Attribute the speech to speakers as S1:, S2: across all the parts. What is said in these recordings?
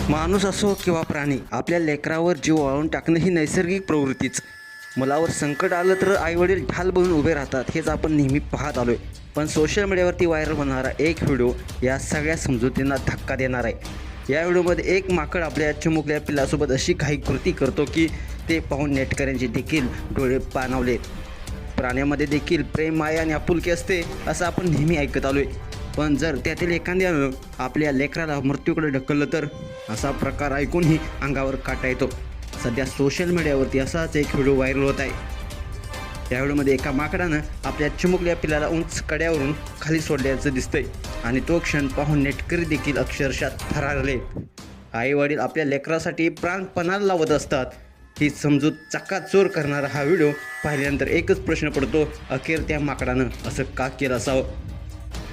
S1: माणूस असो किंवा प्राणी, आपल्या लेकरावर जीव वाळून टाकणं ही नैसर्गिक प्रवृत्तीच. मुलावर संकट आलं तर आईवडील ढाल बनून उभे राहतात, हेच आपण नेहमी पाहत आलो आहे. पण सोशल मीडियावरती व्हायरल होणारा एक व्हिडिओ या सगळ्या समजुतींना धक्का देणार आहे. या व्हिडिओमध्ये एक माकड आपल्या चिमुकल्या पिल्लासोबत अशी काही कृती करतो की ते पाहून नेटकऱ्यांचे देखील डोळे पाणावलेत. प्राण्यामध्ये देखील प्रेम, माया आणि आपुलकी असते असं आपण नेहमी ऐकत आलो आहे. पण जर त्यातील एखाद्यानं आपल्या लेकराला मृत्यूकडे ढकललं तर असा प्रकार ऐकूनही अंगावर काटा येतो. सध्या सोशल मीडियावरती असाच एक व्हिडिओ व्हायरल होत आहे. या व्हिडिओमध्ये एका माकडानं आपल्या चिमुकल्या पिल्लाला उंच कड्यावरून खाली सोडल्याचं दिसतंय आणि तो क्षण पाहून नेटकरी देखील अक्षरशः थरारले. आई वडील आपल्या लेकरासाठी प्राण पणाला लावत असतात, ही समजूत चक्काचूर करणारा हा व्हिडिओ पाहिल्यानंतर एकच प्रश्न पडतो, अखेर त्या माकडानं असं का केलं असावं.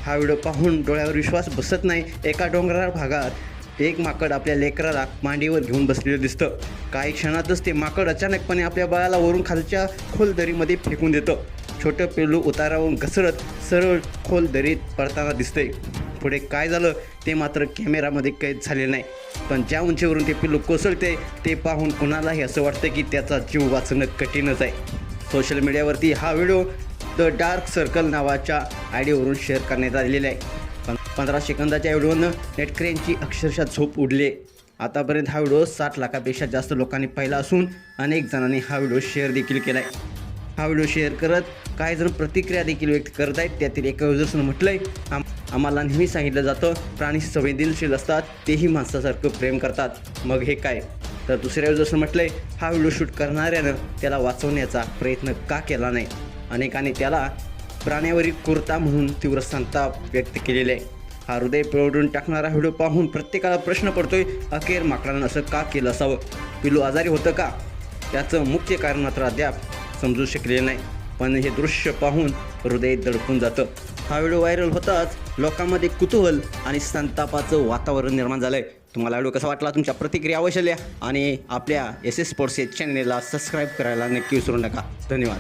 S1: हा व्हिडिओ पाहून डोळ्यावर विश्वास बसत नाही. एका डोंगराळ भागात एक माकड आपल्या लेकराला मांडीवर घेऊन बसलेलं दिसतं. काही क्षणातच ते माकड अचानकपणे आपल्या बाळाला वरून खालच्या खोल दरीमध्ये फेकून देतं. छोटं पिल्लू उतारावरून घसरत सरळ खोल दरीत पडताना दिसतंय. पुढे काय झालं ते मात्र कॅमेरामध्ये कैद झाले नाही. पण ज्या उंचीवरून ते पिल्लू कोसळते ते पाहून कुणालाही असं वाटतं की त्याचा जीव वाचणं कठीणच आहे. सोशल मीडियावरती हा व्हिडिओ द डार्क सर्कल नावाच्या आयडीवरून शेअर करण्यात आलेला आहे. 15 सेकंदाच्या व्हिडिओनं नेटकऱ्यांची अक्षरशः झोप उडली. आतापर्यंत हा व्हिडिओ 60 लाखापेक्षा जास्त लोकांनी पाहिला असून अनेक जणांनी हा व्हिडिओ शेअर देखील केला आहे. हा व्हिडिओ शेअर करत काही जण प्रतिक्रिया देखील व्यक्त करत आहेत. त्यातील एका युजर्सनं म्हटलं आहे, आम्हाला नेहमी सांगितलं जातं प्राणी संवेदनशील असतात, तेही माणसासारखं प्रेम करतात, मग हे काय. तर दुसऱ्या युजर्सनं म्हटलं आहे, हा व्हिडिओ शूट करणाऱ्यानं त्याला वाचवण्याचा प्रयत्न का केला नाही. अनेकांनी त्याला प्राण्यावरील क्रूरता म्हणून तीव्र संताप व्यक्त केलेले आहे. हा हृदय पिळवून टाकणारा व्हिडिओ पाहून प्रत्येकाला प्रश्न पडतोय, अखेर माकडानं असं का केलं असावं. पिल्लू आजारी होतं का, त्याचं मुख्य कारण मात्र अद्याप समजू शकलेलं नाही. पण हे दृश्य पाहून हृदय दडपून जातं. हा व्हिडिओ व्हायरल होताच लोकांमध्ये कुतूहल आणि संतापाचं वातावरण निर्माण झालं आहे. तुम्हाला व्हिडिओ कसा वाटला, तुमच्या प्रतिक्रिया अवश्य लिहा आणि आपल्या SS स्पोर्ट्स या चॅनलला सबस्क्राईब करायला नक्की विसरू नका. धन्यवाद.